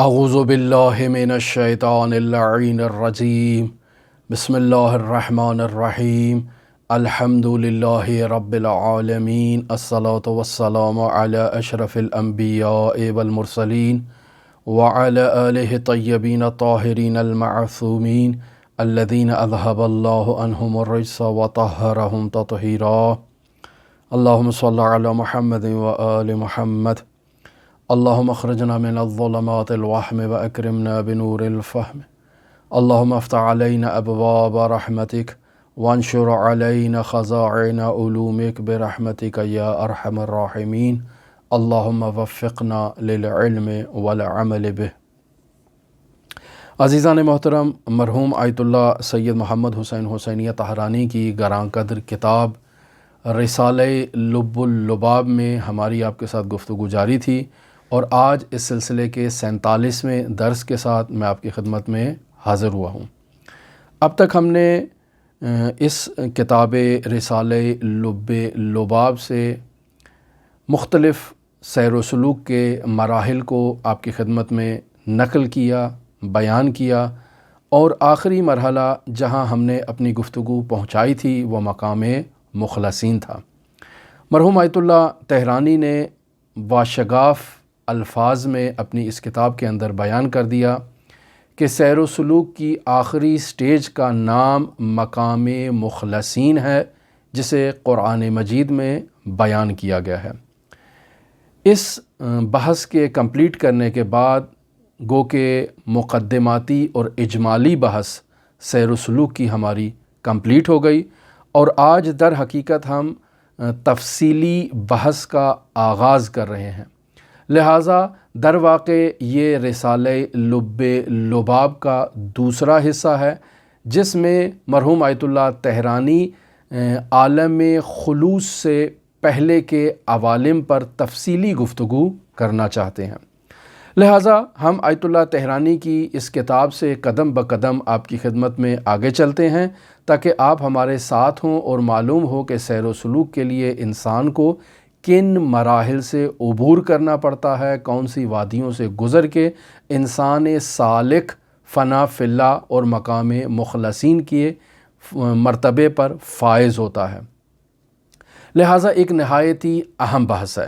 اعوذ باللہ من الشیطان اللعین الرجیم بسم اللہ الرحمن الرحیم الحمد للہ رب العالمین الصلاة والسلام علی اشرف الانبیاء والمرسلین وعلی آلہ طیبین طاہرین المعصومین الذین اذہب اللہ عنہم الرجس وطہرہم تطہیرا اللہم صلی علی محمد وآل محمد اللہم اخرجنا من الظلمات الوہم واکرمنا بنور الفہم اللہم افتح علینا ابواب رحمتک وانشر علینا خزائن علومک برحمتک یا ارحم الراحمین اللہم وفقنا للعلم والعمل بہ۔ عزیزان محترم، مرحوم آیت اللہ سید محمد حسین حسینیہ طہرانی کی گراں قدر کتاب رسالہ لب اللباب میں ہماری آپ کے ساتھ گفتگو جاری تھی، اور آج اس سلسلے کے 47ویں درس کے ساتھ میں آپ کی خدمت میں حاضر ہوا ہوں۔ اب تک ہم نے اس کتاب رسالہ لب اللباب سے مختلف سیر و سلوک کے مراحل کو آپ کی خدمت میں نقل کیا، بیان کیا، اور آخری مرحلہ جہاں ہم نے اپنی گفتگو پہنچائی تھی وہ مقام مخلصین تھا۔ مرحوم آیت اللہ طہرانی نے باشگاف الفاظ میں اپنی اس کتاب کے اندر بیان کر دیا کہ سیر و سلوک کی آخری سٹیج کا نام مقام مخلصین ہے، جسے قرآن مجید میں بیان کیا گیا ہے۔ اس بحث کے کمپلیٹ کرنے کے بعد گو کہ مقدماتی اور اجمالی بحث سیر و سلوک کی ہماری کمپلیٹ ہو گئی، اور آج در حقیقت ہم تفصیلی بحث کا آغاز کر رہے ہیں۔ لہٰذا در واقع یہ رسالہ لب اللباب کا دوسرا حصہ ہے، جس میں مرحوم آیت اللہ طہرانی عالم خلوص سے پہلے کے عوالم پر تفصیلی گفتگو کرنا چاہتے ہیں۔ لہٰذا ہم آیت اللہ طہرانی کی اس کتاب سے قدم بقدم آپ کی خدمت میں آگے چلتے ہیں، تاکہ آپ ہمارے ساتھ ہوں اور معلوم ہو کہ سیر و سلوک کے لیے انسان کو کن مراحل سے عبور کرنا پڑتا ہے، کون سی وادیوں سے گزر کے انسان سالک فنا فی اللہ اور مقام مخلصین کے مرتبے پر فائز ہوتا ہے۔ لہٰذا ایک نہایت ہی اہم بحث ہے۔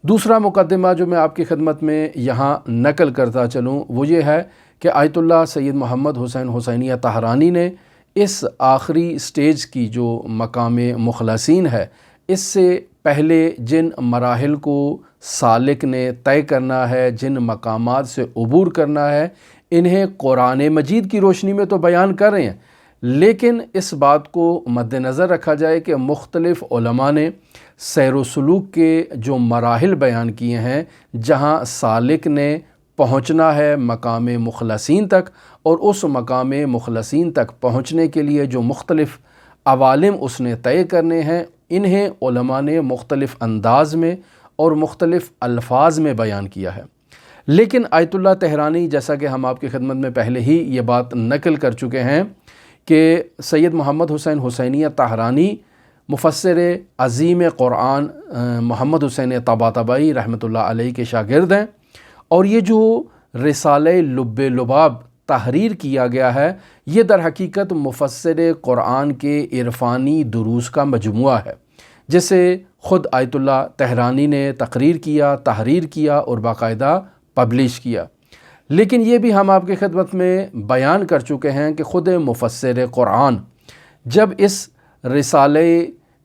دوسرا مقدمہ جو میں آپ کی خدمت میں یہاں نقل کرتا چلوں وہ یہ ہے کہ آیت اللہ سید محمد حسین حسینیہ طہرانی نے اس آخری سٹیج کی جو مقام مخلصین ہے، اس سے پہلے جن مراحل کو سالک نے طے کرنا ہے، جن مقامات سے عبور کرنا ہے، انہیں قرآن مجید کی روشنی میں تو بیان کر رہے ہیں، لیکن اس بات کو مد نظر رکھا جائے کہ مختلف علماء نے سیر و سلوک کے جو مراحل بیان کیے ہیں، جہاں سالک نے پہنچنا ہے مقام مخلصین تک، اور اس مقام مخلصین تک پہنچنے کے لیے جو مختلف عوالم اس نے طے کرنے ہیں، انہیں علماء نے مختلف انداز میں اور مختلف الفاظ میں بیان کیا ہے۔ لیکن آیت اللہ طہرانی، جیسا کہ ہم آپ کی خدمت میں پہلے ہی یہ بات نقل کر چکے ہیں کہ سید محمد حسین حسینیہ طہرانی مفسر عظیم قرآن محمد حسین طباطبائی رحمۃ اللہ علیہ کے شاگرد ہیں، اور یہ جو رسالہ لب اللباب تحریر کیا گیا ہے، یہ در حقیقت مفسر قرآن کے عرفانی دروس کا مجموعہ ہے، جسے خود آیت اللہ طہرانی نے تقریر کیا، تحریر کیا اور باقاعدہ پبلش کیا۔ لیکن یہ بھی ہم آپ کی خدمت میں بیان کر چکے ہیں کہ خود مفسر قرآن جب اس رسالہ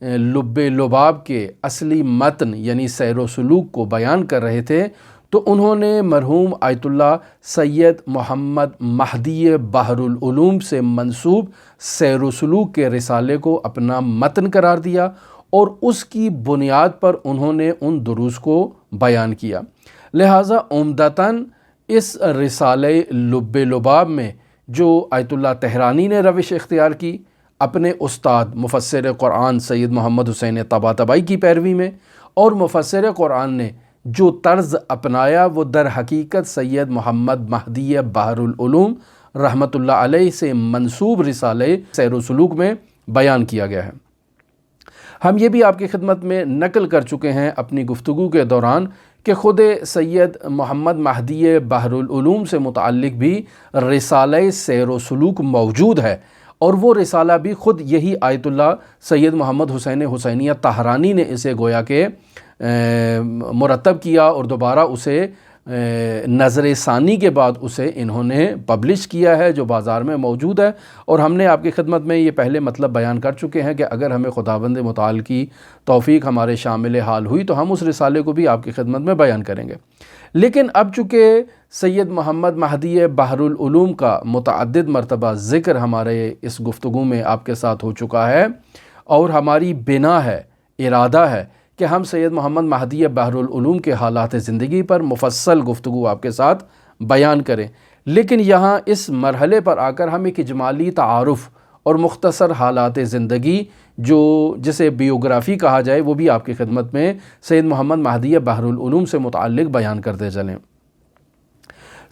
لب اللباب کے اصلی متن یعنی سیر و سلوک کو بیان کر رہے تھے، تو انہوں نے مرحوم آیت اللہ سید محمد مہدی بحر العلوم سے منسوب سیر و سلوک کے رسالے کو اپنا متن قرار دیا، اور اس کی بنیاد پر انہوں نے ان دروس کو بیان کیا۔ لہٰذا عمدتاً اس رسالہ لب اللباب میں جو آیت اللہ طہرانی نے روش اختیار کی اپنے استاد مفسر قرآن سید محمد حسین طباطبائی کی پیروی میں، اور مفسر قرآن نے جو طرز اپنایا وہ در حقیقت سید محمد مہدی بحر العلوم رحمۃ اللہ علیہ سے منسوب رسالہ سیر و سلوک میں بیان کیا گیا ہے۔ ہم یہ بھی آپ کی خدمت میں نقل کر چکے ہیں اپنی گفتگو کے دوران کہ خود سید محمد مہدی بحر العلوم سے متعلق بھی رسالہ سیر و سلوک موجود ہے، اور وہ رسالہ بھی خود یہی آیت اللہ سید محمد حسین حسینیہ طاہرانی نے اسے گویا کہ مرتب کیا اور دوبارہ اسے نظر ثانی کے بعد اسے انہوں نے پبلش کیا ہے، جو بازار میں موجود ہے۔ اور ہم نے آپ کی خدمت میں یہ پہلے مطلب بیان کر چکے ہیں کہ اگر ہمیں خداوند متعال کی توفیق ہمارے شامل حال ہوئی تو ہم اس رسالے کو بھی آپ کی خدمت میں بیان کریں گے۔ لیکن اب چونکہ سید محمد مہدی بحر العلوم کا متعدد مرتبہ ذکر ہمارے اس گفتگو میں آپ کے ساتھ ہو چکا ہے، اور ہماری بنا ہے، ارادہ ہے کہ ہم سید محمد مہدی بحر العلوم کے حالات زندگی پر مفصل گفتگو آپ کے ساتھ بیان کریں، لیکن یہاں اس مرحلے پر آ کر ہم ایک اجمالی تعارف اور مختصر حالات زندگی جسے بیوگرافی کہا جائے وہ بھی آپ کی خدمت میں سید محمد مہدی بحر العلوم سے متعلق بیان کرتے چلیں۔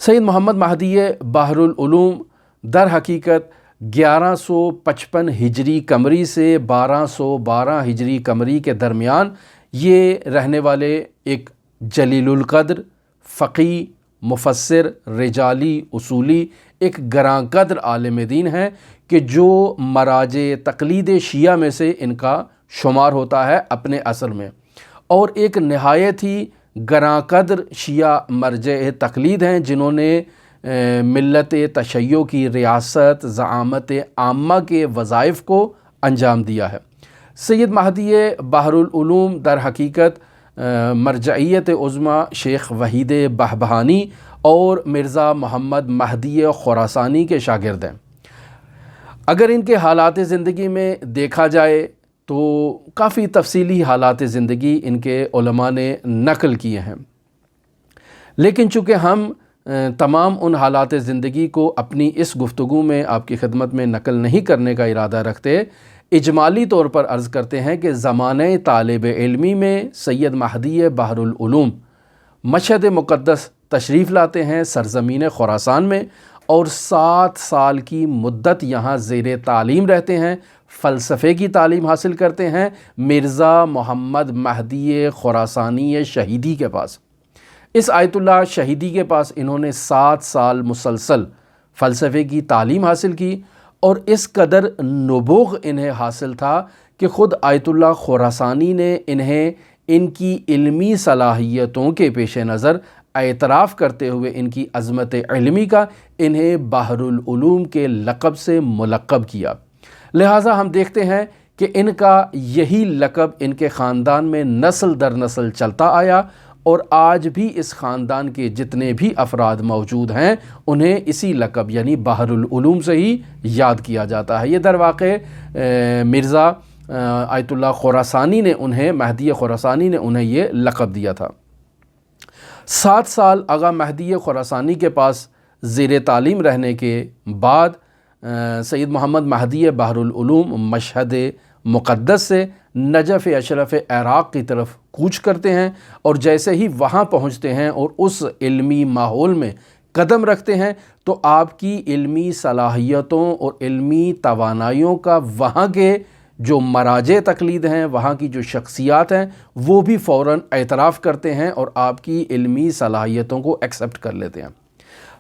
سید محمد مہدی بحر العلوم در حقیقت 1155 ہجری قمری سے 1212 ہجری قمری کے درمیان یہ رہنے والے ایک جلیل القدر، فقی، مفسر، رجالی، اصولی، ایک گراں قدر عالم دین ہیں کہ جو مراجع تقلید شیعہ میں سے ان کا شمار ہوتا ہے اپنے عصر میں، اور ایک نہایت ہی گراں قدر شیعہ مرجع تقلید ہیں جنہوں نے ملت تشیع کی ریاست، زعامت عامہ کے وظائف کو انجام دیا ہے۔ سید مہدی بحر العلوم در حقیقت مرجعیت عظمیٰ شیخ وحید بہبہانی اور مرزا محمد مہدی خراسانی کے شاگرد ہیں۔ اگر ان کے حالات زندگی میں دیکھا جائے تو کافی تفصیلی حالات زندگی ان کے علماء نے نقل کیے ہیں، لیکن چونکہ ہم تمام ان حالات زندگی کو اپنی اس گفتگو میں آپ کی خدمت میں نقل نہیں کرنے کا ارادہ رکھتے، اجمالی طور پر عرض کرتے ہیں کہ زمانہ طالب علمی میں سید مہدی بحر العلوم مشہد مقدس تشریف لاتے ہیں سرزمین خراسان میں، اور 7 سال کی مدت یہاں زیر تعلیم رہتے ہیں، فلسفے کی تعلیم حاصل کرتے ہیں مرزا محمد مہدی خراسانی شہیدی کے پاس۔ اس آیت اللہ شہیدی کے پاس انہوں نے 7 سال مسلسل فلسفے کی تعلیم حاصل کی، اور اس قدر نبوغ انہیں حاصل تھا کہ خود آیت اللہ خراسانی نے انہیں ان کی علمی صلاحیتوں کے پیش نظر اعتراف کرتے ہوئے ان کی عظمت علمی کا انہیں بحر العلوم کے لقب سے ملقب کیا۔ لہٰذا ہم دیکھتے ہیں کہ ان کا یہی لقب ان کے خاندان میں نسل در نسل چلتا آیا، اور آج بھی اس خاندان کے جتنے بھی افراد موجود ہیں انہیں اسی لقب یعنی بحر العلوم سے ہی یاد کیا جاتا ہے۔ یہ در واقع مرزا آیت اللہ خراسانی نے انہیں، مہدی خراسانی نے انہیں یہ لقب دیا تھا۔ 7 سال آغا مہدی خراسانی کے پاس زیر تعلیم رہنے کے بعد سید محمد مہدی بحر العلوم مشہد مقدس سے نجف اشرف عراق کی طرف کوچ کرتے ہیں، اور جیسے ہی وہاں پہنچتے ہیں اور اس علمی ماحول میں قدم رکھتے ہیں تو آپ کی علمی صلاحیتوں اور علمی توانائیوں کا وہاں کے جو مراجع تقلید ہیں، وہاں کی جو شخصیات ہیں، وہ بھی فوراً اعتراف کرتے ہیں اور آپ کی علمی صلاحیتوں کو ایکسیپٹ کر لیتے ہیں۔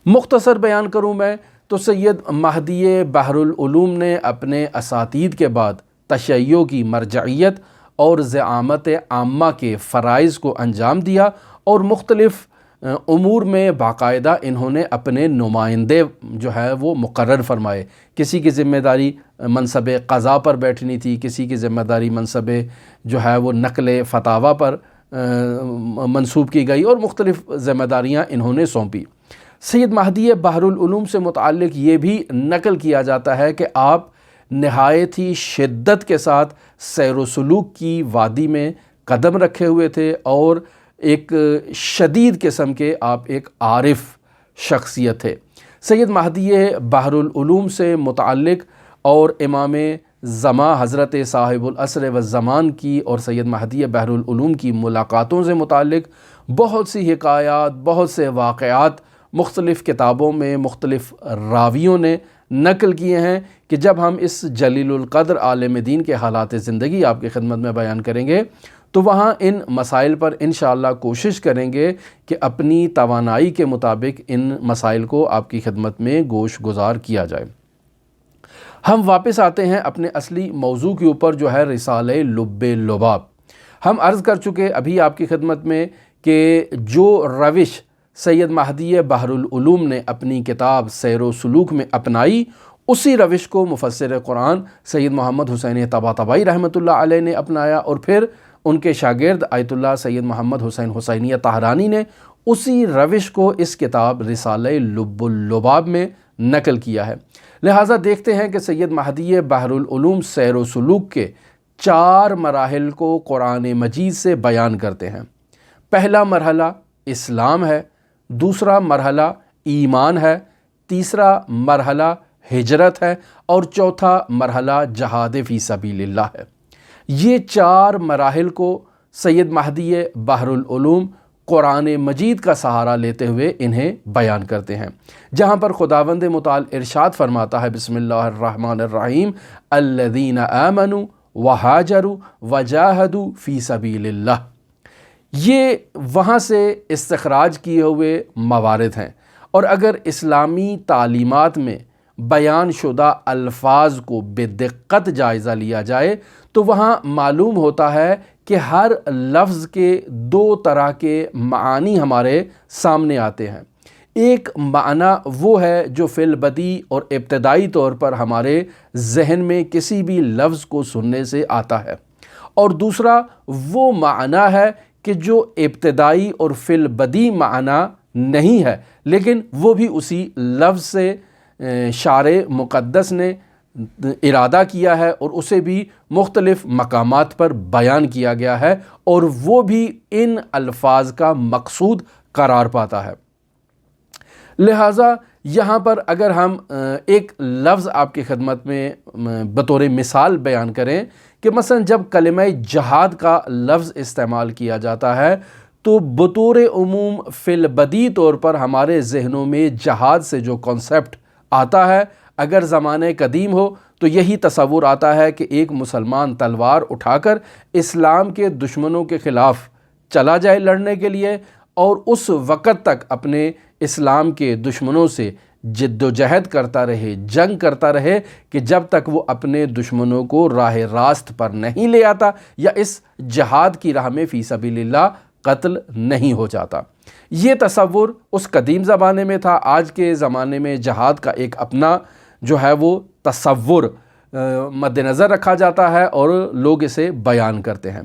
مختصر بیان کروں میں تو سید مہدی بحر العلوم نے اپنے اساتید کے بعد تشیع کی مرجعیت اور زعامت عامہ کے فرائض کو انجام دیا، اور مختلف امور میں باقاعدہ انہوں نے اپنے نمائندے جو ہے وہ مقرر فرمائے۔ کسی کی ذمہ داری منصب قضاء پر بیٹھنی تھی، کسی کی ذمہ داری منصب جو ہے وہ نقل فتاویٰ پر منصوب کی گئی، اور مختلف ذمہ داریاں انہوں نے سونپی۔ سید مہدی بحر العلوم سے متعلق یہ بھی نقل کیا جاتا ہے کہ آپ نہایت ہی شدت کے ساتھ سیر و سلوک کی وادی میں قدم رکھے ہوئے تھے، اور ایک شدید قسم کے آپ ایک عارف شخصیت تھے۔ سید مہدی بحر العلوم سے متعلق اور امام زمان حضرت صاحب العصر والزمان کی اور سید مہدی بحر العلوم کی ملاقاتوں سے متعلق بہت سی حکایات، بہت سے واقعات مختلف کتابوں میں مختلف راویوں نے نقل کیے ہیں کہ جب ہم اس جلیل القدر عالم دین کے حالات زندگی آپ کی خدمت میں بیان کریں گے تو وہاں ان مسائل پر انشاءاللہ کوشش کریں گے کہ اپنی توانائی کے مطابق ان مسائل کو آپ کی خدمت میں گوش گزار کیا جائے۔ ہم واپس آتے ہیں اپنے اصلی موضوع کے اوپر، جو ہے رسالہ لب لباب۔ ہم عرض کر چکے ابھی آپ کی خدمت میں کہ جو روش سید مہدی بحر العلوم نے اپنی کتاب سیر و سلوک میں اپنائی، اسی روش کو مفسر قرآن سید محمد حسین طباطبائی رحمۃ اللہ علیہ نے اپنایا، اور پھر ان کے شاگرد آیت اللہ سید محمد حسین حسینیہ طاہرانی نے اسی روش کو اس کتاب رسالہ لب اللباب میں نقل کیا ہے۔ لہٰذا دیکھتے ہیں کہ سید مہدی بحر العلوم سیر و سلوک کے 4 مراحل کو قرآن مجید سے بیان کرتے ہیں۔ پہلا مرحلہ اسلام ہے، دوسرا مرحلہ ایمان ہے، تیسرا مرحلہ ہجرت ہے، اور چوتھا مرحلہ جہاد فی سبیل اللہ ہے۔ یہ 4 مراحل کو سید مہدی بحر العلوم قرآن مجید کا سہارا لیتے ہوئے انہیں بیان کرتے ہیں، جہاں پر خداوند متعال ارشاد فرماتا ہے، بسم اللہ الرحمن الرحیم، الذین آمنوا وہاجروا وجاہدوا فی سبیل اللہ۔ یہ وہاں سے استخراج کیے ہوئے موارد ہیں، اور اگر اسلامی تعلیمات میں بیان شدہ الفاظ کو بدقت جائزہ لیا جائے تو وہاں معلوم ہوتا ہے کہ ہر لفظ کے 2 طرح کے معانی ہمارے سامنے آتے ہیں۔ ایک معنی وہ ہے جو فی البدیہہ اور ابتدائی طور پر ہمارے ذہن میں کسی بھی لفظ کو سننے سے آتا ہے، اور دوسرا وہ معنی ہے کہ جو ابتدائی اور فی البدیہہ معنی نہیں ہے، لیکن وہ بھی اسی لفظ سے شارع مقدس نے ارادہ کیا ہے، اور اسے بھی مختلف مقامات پر بیان کیا گیا ہے، اور وہ بھی ان الفاظ کا مقصود قرار پاتا ہے۔ لہٰذا یہاں پر اگر ہم ایک لفظ آپ کی خدمت میں بطور مثال بیان کریں کہ مثلا جب کلمہ جہاد کا لفظ استعمال کیا جاتا ہے تو بطور عموم فی البدیہہ طور پر ہمارے ذہنوں میں جہاد سے جو کانسیپٹ آتا ہے، اگر زمانہ قدیم ہو تو یہی تصور آتا ہے کہ ایک مسلمان تلوار اٹھا کر اسلام کے دشمنوں کے خلاف چلا جائے لڑنے کے لیے، اور اس وقت تک اپنے اسلام کے دشمنوں سے جد و جہد کرتا رہے، جنگ کرتا رہے، کہ جب تک وہ اپنے دشمنوں کو راہ راست پر نہیں لے آتا یا اس جہاد کی راہ میں فی سبیل اللہ قتل نہیں ہو جاتا۔ یہ تصور اس قدیم زمانے میں تھا۔ آج کے زمانے میں جہاد کا ایک اپنا جو ہے وہ تصور مد نظر رکھا جاتا ہے اور لوگ اسے بیان کرتے ہیں،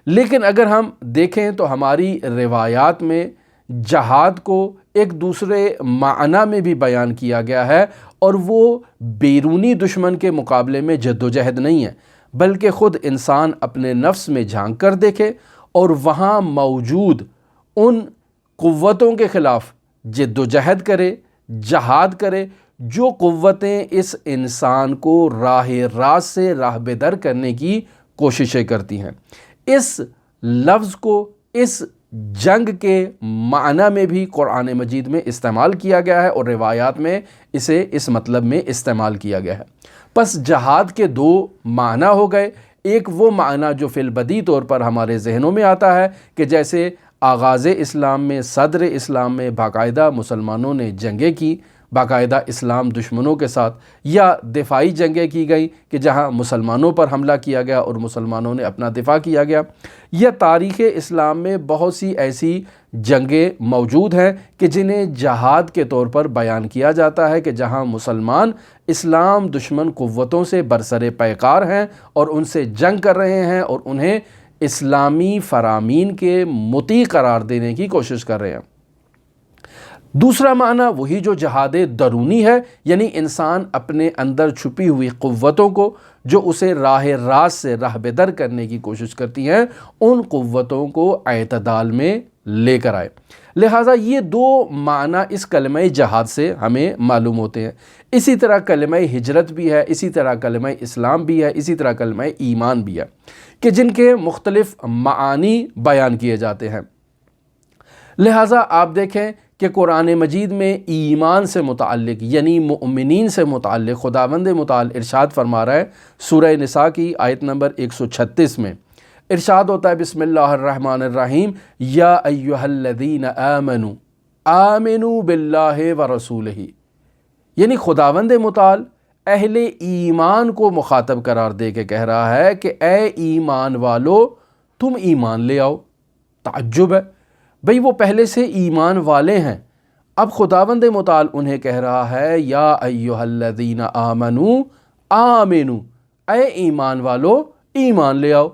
لیکن اگر ہم دیکھیں تو ہماری روایات میں جہاد کو ایک دوسرے معنی میں بھی بیان کیا گیا ہے، اور وہ بیرونی دشمن کے مقابلے میں جد و جہد نہیں ہے، بلکہ خود انسان اپنے نفس میں جھانک کر دیکھے اور وہاں موجود ان قوتوں کے خلاف جد و جہد کرے، جہاد کرے، جو قوتیں اس انسان کو راہ راست سے راہ بدر کرنے کی کوششیں کرتی ہیں۔ اس لفظ کو اس جنگ کے معنی میں بھی قرآن مجید میں استعمال کیا گیا ہے، اور روایات میں اسے اس مطلب میں استعمال کیا گیا ہے۔ پس جہاد کے 2 معنی ہو گئے۔ ایک وہ معنی جو فی البدیہہ طور پر ہمارے ذہنوں میں آتا ہے کہ جیسے آغاز اسلام میں، صدر اسلام میں باقاعدہ مسلمانوں نے جنگیں کی، باقاعدہ اسلام دشمنوں کے ساتھ، یا دفاعی جنگیں کی گئیں کہ جہاں مسلمانوں پر حملہ کیا گیا اور مسلمانوں نے اپنا دفاع کیا گیا، یا تاریخ اسلام میں بہت سی ایسی جنگیں موجود ہیں کہ جنہیں جہاد کے طور پر بیان کیا جاتا ہے، کہ جہاں مسلمان اسلام دشمن قوتوں سے برسر پیکار ہیں اور ان سے جنگ کر رہے ہیں، اور انہیں اسلامی فرامین کے مطیع قرار دینے کی کوشش کر رہے ہیں۔ دوسرا معنی وہی جو جہاد درونی ہے، یعنی انسان اپنے اندر چھپی ہوئی قوتوں کو جو اسے راہ راست سے راہ بدر کرنے کی کوشش کرتی ہیں، ان قوتوں کو اعتدال میں لے کر آئے۔ لہٰذا یہ 2 معنی اس کلمہ جہاد سے ہمیں معلوم ہوتے ہیں۔ اسی طرح کلمہ ہجرت بھی ہے، اسی طرح کلمہ اسلام بھی ہے، اسی طرح کلمہ ایمان بھی ہے، کہ جن کے مختلف معانی بیان کیے جاتے ہیں۔ لہٰذا آپ دیکھیں کہ قرآن مجید میں ایمان سے متعلق یعنی مؤمنین سے متعلق خداوند متعال ارشاد فرما رہا ہے، سورہ نساء کی آیت نمبر 136 میں، ارشاد ہوتا ہے بسم اللہ الرحمن الرحیم یا ایہا الذین آمنوا آمنوا باللہ ورسولہ، یعنی خداوند متعال اہل ایمان کو مخاطب قرار دے کے کہہ رہا ہے کہ اے ایمان والو تم ایمان لے آؤ۔ تعجب ہے بھئی، وہ پہلے سے ایمان والے ہیں، اب خداوند متعال انہیں کہہ رہا ہے یا ایہا الذین آمنوا آمنوا، اے ایمان والو ایمان لے آؤ۔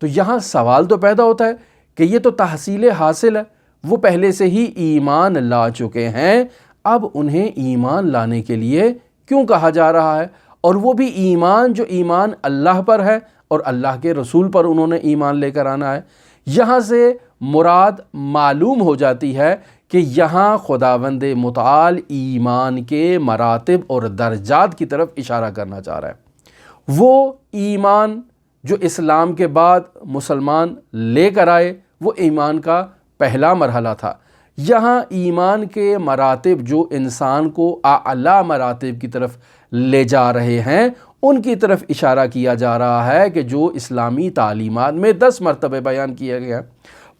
تو یہاں سوال تو پیدا ہوتا ہے کہ یہ تو تحصیل حاصل ہے، وہ پہلے سے ہی ایمان لا چکے ہیں، اب انہیں ایمان لانے کے لیے کیوں کہا جا رہا ہے؟ اور وہ بھی ایمان جو ایمان اللہ پر ہے اور اللہ کے رسول پر انہوں نے ایمان لے کر آنا ہے۔ یہاں سے مراد معلوم ہو جاتی ہے کہ یہاں خداوند متعال ایمان کے مراتب اور درجات کی طرف اشارہ کرنا چاہ رہا ہے۔ وہ ایمان جو اسلام کے بعد مسلمان لے کر آئے وہ ایمان کا پہلا مرحلہ تھا، یہاں ایمان کے مراتب جو انسان کو اعلیٰ مراتب کی طرف لے جا رہے ہیں ان کی طرف اشارہ کیا جا رہا ہے کہ جو اسلامی تعلیمات میں 10 مرتبے بیان کیا گیا۔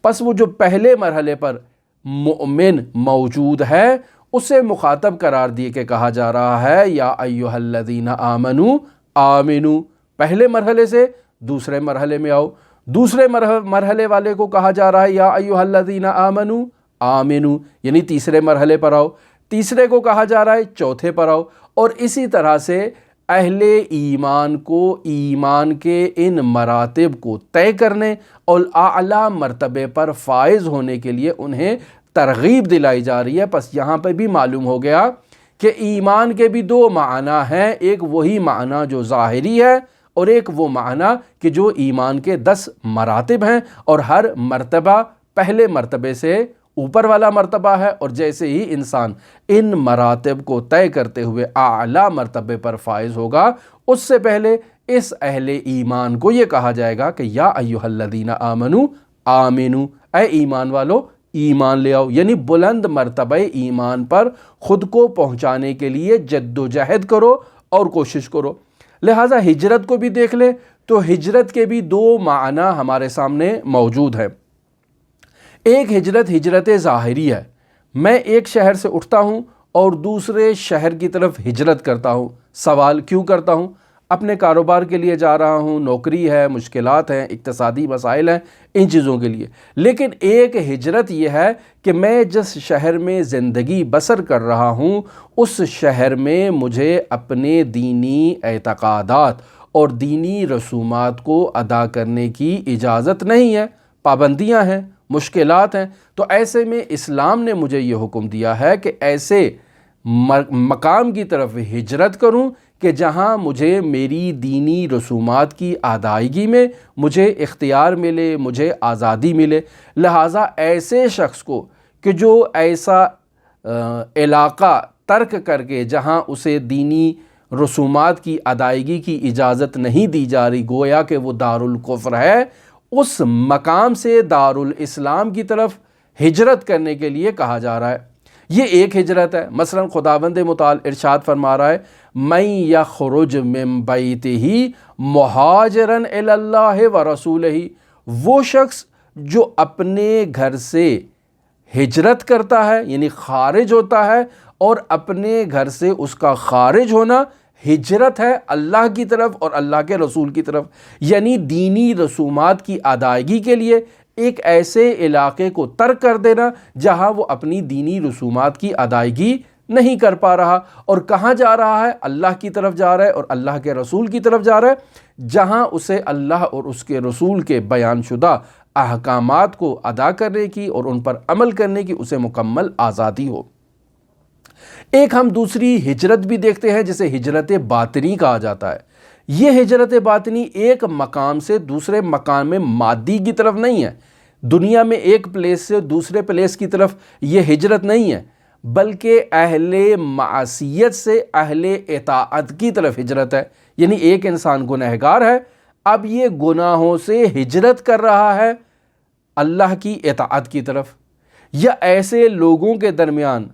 پس وہ جو پہلے مرحلے پر مؤمن موجود ہے اسے مخاطب قرار دیے کہ کہا جا رہا ہے یا ایھا الذین آمنوا آمنوا، پہلے مرحلے سے دوسرے مرحلے میں آؤ۔ دوسرے مرحلے والے کو کہا جا رہا ہے یا ایھا الذین آمنوا آمنوا، یعنی تیسرے مرحلے پر آؤ۔ تیسرے کو کہا جا رہا ہے چوتھے پر آؤ، اور اسی طرح سے اہل ایمان کو ایمان کے ان مراتب کو طے کرنے اور اعلیٰ مرتبے پر فائز ہونے کے لیے انہیں ترغیب دلائی جا رہی ہے۔ پس یہاں پہ بھی معلوم ہو گیا کہ ایمان کے بھی 2 معنی ہیں، ایک وہی معنی جو ظاہری ہے اور ایک وہ معنی کہ جو ایمان کے 10 مراتب ہیں، اور ہر مرتبہ پہلے مرتبے سے اوپر والا مرتبہ ہے، اور جیسے ہی انسان ان مراتب کو طے کرتے ہوئے اعلیٰ مرتبے پر فائز ہوگا اس سے پہلے اس اہل ایمان کو یہ کہا جائے گا کہ یا ایھا الذین آمنوا آمنوا، اے ایمان والو ایمان لے آؤ، یعنی بلند مرتبہ ایمان پر خود کو پہنچانے کے لیے جد و جہد کرو اور کوشش کرو۔ لہٰذا ہجرت کو بھی دیکھ لیں تو ہجرت کے بھی 2 معنی ہمارے سامنے موجود ہیں۔ ایک ہجرت ہجرت ظاہری ہے، میں ایک شہر سے اٹھتا ہوں اور دوسرے شہر کی طرف ہجرت کرتا ہوں۔ سوال کیوں کرتا ہوں؟ اپنے کاروبار کے لیے جا رہا ہوں، نوکری ہے، مشکلات ہیں، اقتصادی مسائل ہیں، ان چیزوں کے لیے۔ لیکن ایک ہجرت یہ ہے کہ میں جس شہر میں زندگی بسر کر رہا ہوں اس شہر میں مجھے اپنے دینی اعتقادات اور دینی رسومات کو ادا کرنے کی اجازت نہیں ہے، پابندیاں ہیں، مشکلات ہیں۔ تو ایسے میں اسلام نے مجھے یہ حکم دیا ہے کہ ایسے مقام کی طرف ہجرت کروں کہ جہاں مجھے میری دینی رسومات کی ادائیگی میں مجھے اختیار ملے، مجھے آزادی ملے۔ لہٰذا ایسے شخص کو کہ جو ایسا علاقہ ترک کر کے جہاں اسے دینی رسومات کی ادائیگی کی اجازت نہیں دی جا رہی، گویا کہ وہ دارالکفر ہے، اس مقام سے دارالاسلام کی طرف ہجرت کرنے کے لیے کہا جا رہا ہے۔ یہ ایک ہجرت ہے۔ مثلا خداوند متعال ارشاد فرما رہا ہے من یخرج من بیتہ مہاجرا الی اللہ ورسولہ، وہ شخص جو اپنے گھر سے ہجرت کرتا ہے یعنی خارج ہوتا ہے، اور اپنے گھر سے اس کا خارج ہونا ہجرت ہے اللہ کی طرف اور اللہ کے رسول کی طرف، یعنی دینی رسومات کی ادائیگی کے لیے ایک ایسے علاقے کو ترک کر دینا جہاں وہ اپنی دینی رسومات کی ادائیگی نہیں کر پا رہا۔ اور کہاں جا رہا ہے؟ اللہ کی طرف جا رہا ہے اور اللہ کے رسول کی طرف جا رہا ہے، جہاں اسے اللہ اور اس کے رسول کے بیان شدہ احکامات کو ادا کرنے کی اور ان پر عمل کرنے کی اسے مکمل آزادی ہو۔ ایک ہم دوسری ہجرت بھی دیکھتے ہیں جسے ہجرت باطنی کہا جاتا ہے۔ یہ ہجرت باطنی ایک مقام سے دوسرے مقام میں مادی کی طرف نہیں ہے، دنیا میں ایک پلیس سے دوسرے پلیس کی طرف یہ ہجرت نہیں ہے، بلکہ اہل معصیت سے اہل اطاعت کی طرف ہجرت ہے۔ یعنی ایک انسان گنہگار ہے، اب یہ گناہوں سے ہجرت کر رہا ہے اللہ کی اطاعت کی طرف، یا ایسے لوگوں کے درمیان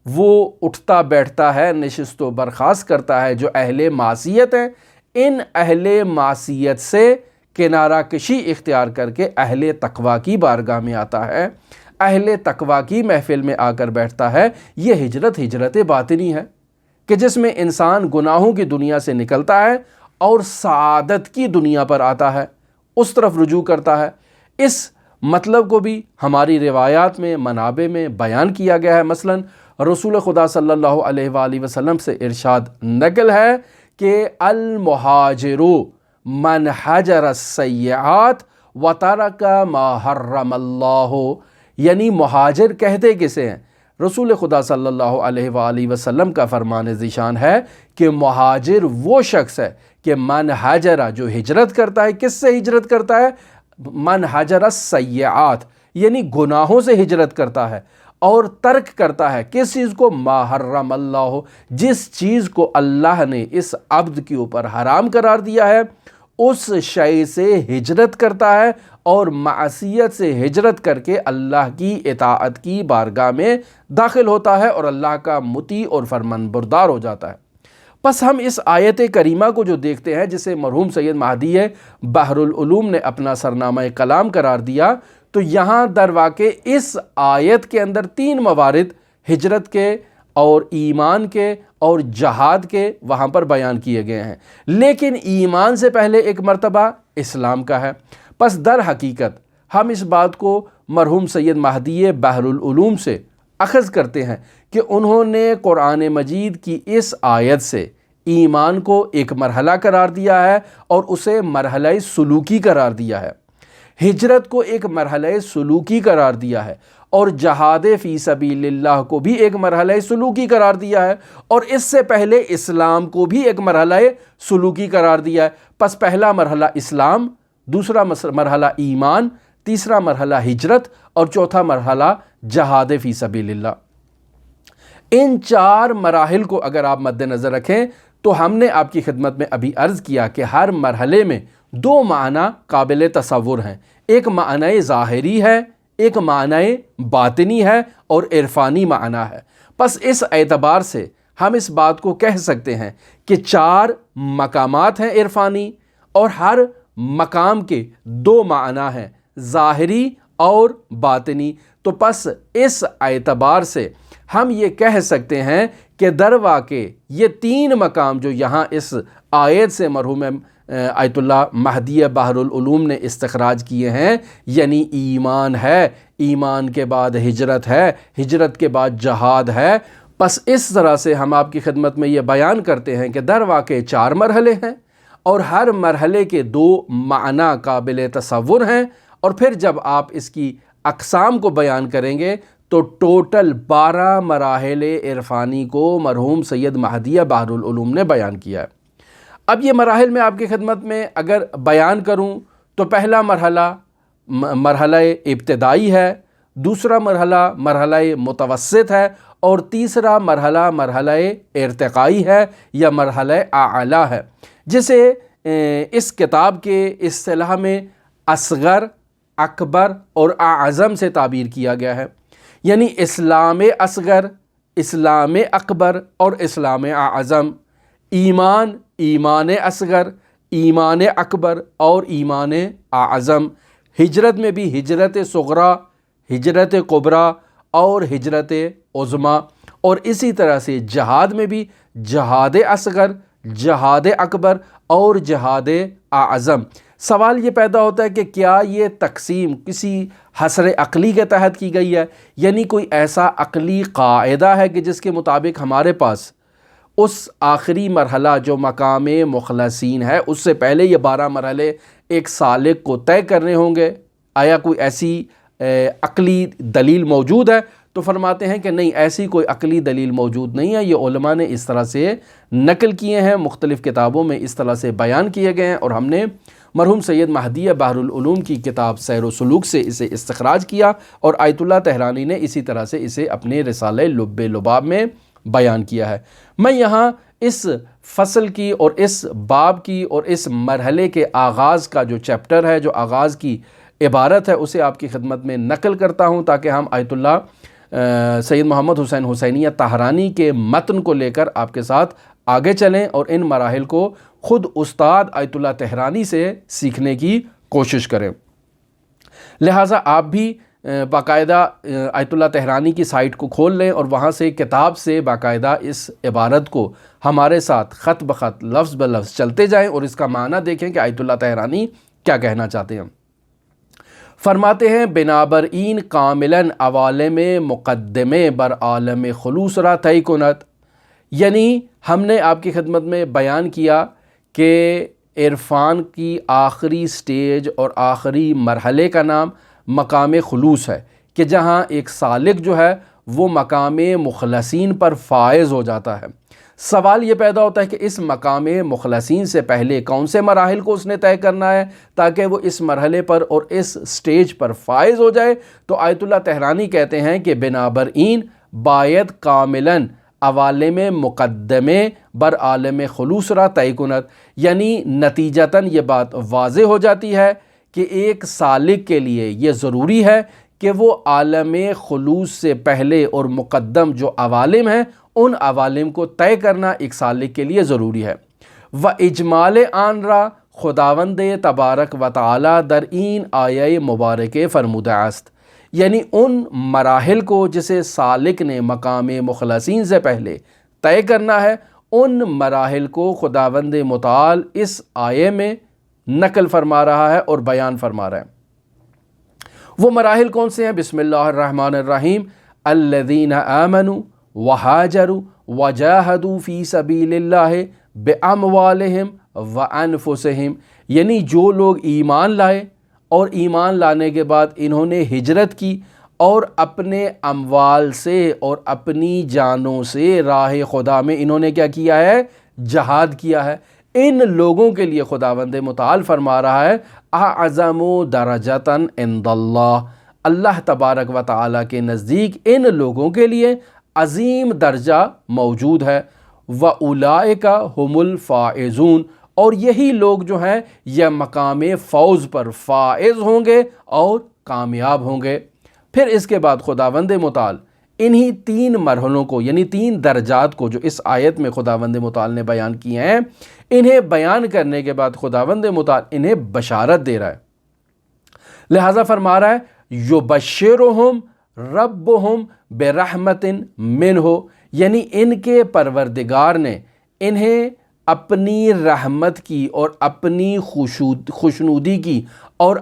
وہ اٹھتا بیٹھتا ہے، نشست و برخاست کرتا ہے جو اہل معصیت ہیں، ان اہل معصیت سے کنارہ کشی اختیار کر کے اہل تقوی کی بارگاہ میں آتا ہے، اہل تقوی کی محفل میں آ کر بیٹھتا ہے، یہ ہجرت باطنی ہے کہ جس میں انسان گناہوں کی دنیا سے نکلتا ہے اور سعادت کی دنیا پر آتا ہے، اس طرف رجوع کرتا ہے۔ اس مطلب کو بھی ہماری روایات میں، منابع میں بیان کیا گیا ہے۔ مثلا رسول خدا صلی اللہ علیہ وآلہ وسلم سے ارشاد نقل ہے کہ المہاجر من حجر السیئات وترک ما حرم اللہ، یعنی مہاجر کہتے کسے ہیں؟ رسول خدا صلی اللہ علیہ وآلہ وسلم کا فرمان ذیشان ہے کہ مہاجر وہ شخص ہے کہ من حجر، جو ہجرت کرتا ہے۔ کس سے ہجرت کرتا ہے؟ من حجر السیئات، یعنی گناہوں سے ہجرت کرتا ہے اور ترک کرتا ہے کس چیز کو؟ ما حرم اللہ، جس چیز کو اللہ نے اس عبد کے اوپر حرام قرار دیا ہے اس شے سے ہجرت کرتا ہے اور معصیت سے ہجرت کر کے اللہ کی اطاعت کی بارگاہ میں داخل ہوتا ہے اور اللہ کا مطیع اور فرمان بردار ہو جاتا ہے۔ بس ہم اس آیت کریمہ کو جو دیکھتے ہیں، جسے مرحوم سید مہدی بحر العلوم نے اپنا سرنامہ کلام قرار دیا، تو یہاں در واقع اس آیت کے اندر 3 موارد ہجرت کے اور ایمان کے اور جہاد کے وہاں پر بیان کیے گئے ہیں، لیکن ایمان سے پہلے ایک مرتبہ اسلام کا ہے۔ پس در حقیقت ہم اس بات کو مرحوم سید مہدی بحر العلوم سے اخذ کرتے ہیں کہ انہوں نے قرآن مجید کی اس آیت سے ایمان کو ایک مرحلہ قرار دیا ہے اور اسے مرحلہ سلوکی قرار دیا ہے، ہجرت کو ایک مرحلہ سلوکی قرار دیا ہے، اور جہاد فی سبیل اللہ کو بھی ایک مرحلہ سلوکی قرار دیا ہے، اور اس سے پہلے اسلام کو بھی ایک مرحلہ سلوکی قرار دیا ہے۔ پس پہلا مرحلہ اسلام، دوسرا مرحلہ ایمان، تیسرا مرحلہ ہجرت اور چوتھا مرحلہ جہاد فی سبیل اللہ۔ ان 4 مراحل کو اگر آپ مد نظر رکھیں تو ہم نے آپ کی خدمت میں ابھی عرض کیا کہ ہر مرحلے میں 2 معنی قابل تصور ہیں، ایک معنی ظاہری ہے، ایک معنی باطنی ہے اور عرفانی معنی ہے۔ پس اس اعتبار سے ہم اس بات کو کہہ سکتے ہیں کہ 4 مقامات ہیں عرفانی، اور ہر مقام کے 2 معنی ہیں، ظاہری اور باطنی۔ تو پس اس اعتبار سے ہم یہ کہہ سکتے ہیں کہ در واقع یہ 3 مقام جو یہاں اس آیت سے مرحوم آیت اللہ مہدی بحر العلوم نے استخراج کیے ہیں، یعنی ایمان ہے، ایمان کے بعد ہجرت ہے، ہجرت کے بعد جہاد ہے۔ پس اس طرح سے ہم آپ کی خدمت میں یہ بیان کرتے ہیں کہ در واقع 4 مرحلے ہیں اور ہر مرحلے کے 2 معنی قابل تصور ہیں، اور پھر جب آپ اس کی اقسام کو بیان کریں گے تو ٹوٹل 12 مراحل عرفانی کو مرحوم سید مہدی بحر العلوم نے بیان کیا ہے۔ اب یہ مراحل میں آپ کی خدمت میں اگر بیان کروں تو پہلا مرحلہ ابتدائی ہے، دوسرا مرحلہ متوسط ہے، اور تیسرا مرحلہ ارتقائی ہے یا مرحلہ اعلیٰ ہے، جسے اس کتاب کے اصطلاح میں اصغر، اکبر اور اعظم سے تعبیر کیا گیا ہے، یعنی اسلام اصغر، اسلام اکبر اور اسلام اعظم، ایمان اصغر، ایمان اکبر اور ایمان اعظم، ہجرت میں بھی ہجرت صغریٰ، ہجرت کبریٰ اور ہجرت عظمیٰ، اور اسی طرح سے جہاد میں بھی جہاد اصغر، جہاد اکبر اور جہاد اعظم۔ سوال یہ پیدا ہوتا ہے کہ کیا یہ تقسیم کسی حصر عقلی کے تحت کی گئی ہے، یعنی کوئی ایسا عقلی قاعدہ ہے کہ جس کے مطابق ہمارے پاس اس آخری مرحلہ جو مقام مخلصین ہے اس سے پہلے یہ 12 مرحلے ایک سالک کو طے کرنے ہوں گے؟ آیا کوئی ایسی عقلی دلیل موجود ہے؟ تو فرماتے ہیں کہ نہیں، ایسی کوئی عقلی دلیل موجود نہیں ہے، یہ علماء نے اس طرح سے نقل کیے ہیں، مختلف کتابوں میں اس طرح سے بیان کیے گئے ہیں، اور ہم نے مرحوم سید مہدی بحر العلوم کی کتاب سیر و سلوک سے اسے استخراج کیا، اور آیت اللہ طہرانی نے اسی طرح سے اسے اپنے رسالہ لب لباب میں بیان کیا ہے۔ میں یہاں اس فصل کی اور اس باب کی اور اس مرحلے کے آغاز کا جو چیپٹر ہے، جو آغاز کی عبارت ہے، اسے آپ کی خدمت میں نقل کرتا ہوں تاکہ ہم آیت اللہ سید محمد حسین حسینیہ طہرانی کے متن کو لے کر آپ کے ساتھ آگے چلیں اور ان مراحل کو خود استاد آیت اللہ طحرانی سے سیکھنے کی کوشش کریں۔ لہٰذا آپ بھی باقاعدہ آیت اللہ طحرانی کی سائٹ کو کھول لیں اور وہاں سے کتاب سے باقاعدہ اس عبارت کو ہمارے ساتھ خط بخط لفظ بلفظ چلتے جائیں اور اس کا معنی دیکھیں کہ آیت اللہ طحرانی کیا کہنا چاہتے ہیں۔ فرماتے ہیں بنابراین کاملاً عوالم مقدمے بر عالم خلوص را طے کنت، یعنی ہم نے آپ کی خدمت میں بیان کیا کہ عرفان کی آخری سٹیج اور آخری مرحلے کا نام مقام خلوص ہے، کہ جہاں ایک سالک جو ہے وہ مقام مخلصین پر فائز ہو جاتا ہے۔ سوال یہ پیدا ہوتا ہے کہ اس مقام مخلصین سے پہلے کون سے مراحل کو اس نے طے کرنا ہے تاکہ وہ اس مرحلے پر اور اس سٹیج پر فائز ہو جائے؟ تو آیت اللہ طحرانی کہتے ہیں کہ بنابراین باید کاملاً عوالم مقدمے بر عالم خلوص را طے کنت، یعنی نتیجتاً یہ بات واضح ہو جاتی ہے کہ ایک سالک کے لیے یہ ضروری ہے کہ وہ عالم خلوص سے پہلے اور مقدم جو عوالم ہیں ان عوالم کو طے کرنا ایک سالک کے لیے ضروری ہے۔ و اجمال آن را خداوند تبارک و تعالی در این آیہ مبارک فرموده است، یعنی ان مراحل کو جسے سالک نے مقام مخلصین سے پہلے طے کرنا ہے، ان مراحل کو خداوند متعال اس آیے میں نقل فرما رہا ہے اور بیان فرما رہا ہے۔ وہ مراحل کون سے ہیں؟ بسم اللہ الرحمن الرحیم، الذین آمنوا وہاجروا وجاہدوا فی سبیل اللہ باموالہم وانفسہم، یعنی جو لوگ ایمان لائے اور ایمان لانے کے بعد انہوں نے ہجرت کی اور اپنے اموال سے اور اپنی جانوں سے راہ خدا میں انہوں نے کیا کیا ہے؟ جہاد کیا ہے۔ ان لوگوں کے لیے خداوند متعال فرما رہا ہے اعظم درجتاً عند اللہ، اللہ تبارک و تعالیٰ کے نزدیک ان لوگوں کے لیے عظیم درجہ موجود ہے۔ وَأُولَئِكَ هُمُ الْفَائِزُونَ، اور یہی لوگ جو ہیں یہ مقام فوز پر فائز ہوں گے اور کامیاب ہوں گے۔ پھر اس کے بعد خداوند متعال انہی تین مرحلوں کو یعنی تین درجات کو جو اس آیت میں خداوند متعال نے بیان کیے ہیں، انہیں بیان کرنے کے بعد خداوند متعال انہیں بشارت دے رہا ہے۔ لہٰذا فرما رہا ہے یبشرہم ربہم برحمت منہ، یعنی ان کے پروردگار نے انہیں اپنی رحمت کی اور اپنی خوشنودی کی اور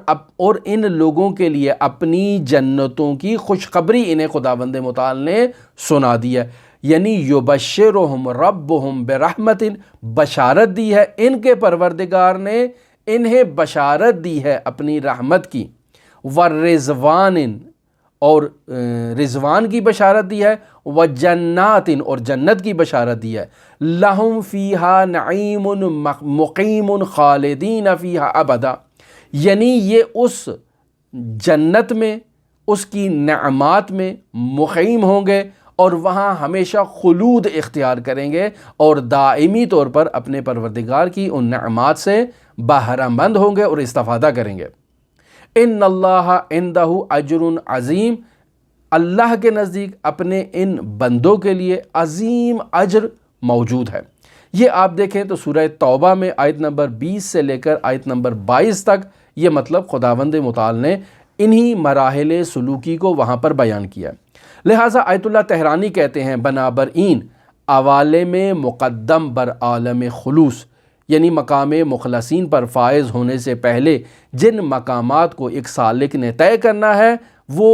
ان لوگوں کے لیے اپنی جنتوں کی خوشخبری انہیں خداوند متعال نے سنا دی ہے، یعنی یبشرہم ربہم برحمت، بشارت دی ہے ان کے پروردگار نے انہیں بشارت دی ہے اپنی رحمت کی، ورضوان، اور رضوان کی بشارت دی ہے، وجنات، اور جنت کی بشارت دی ہے، لہم فیہا نعیم مقیم خالدین فیہا ابدا، یعنی یہ اس جنت میں اس کی نعمات میں مقیم ہوں گے اور وہاں ہمیشہ خلود اختیار کریں گے اور دائمی طور پر اپنے پروردگار کی ان نعمات سے بہرہ مند ہوں گے اور استفادہ کریں گے۔ ان اللہ عندہ اجر عظیم، اللہ کے نزدیک اپنے ان بندوں کے لیے عظیم اجر موجود ہے۔ یہ آپ دیکھیں تو سورہ توبہ میں آیت نمبر 20 سے لے کر آیت نمبر 22 تک یہ مطلب خداوند متعال نے انہی مراحل سلوکی کو وہاں پر بیان کیا ہے۔ لہٰذا آیت اللہ طحرانی کہتے ہیں بنابراین عوالم مقدم بر عالم خلوص، یعنی مقام مخلصین پر فائز ہونے سے پہلے جن مقامات کو ایک سالک نے طے کرنا ہے وہ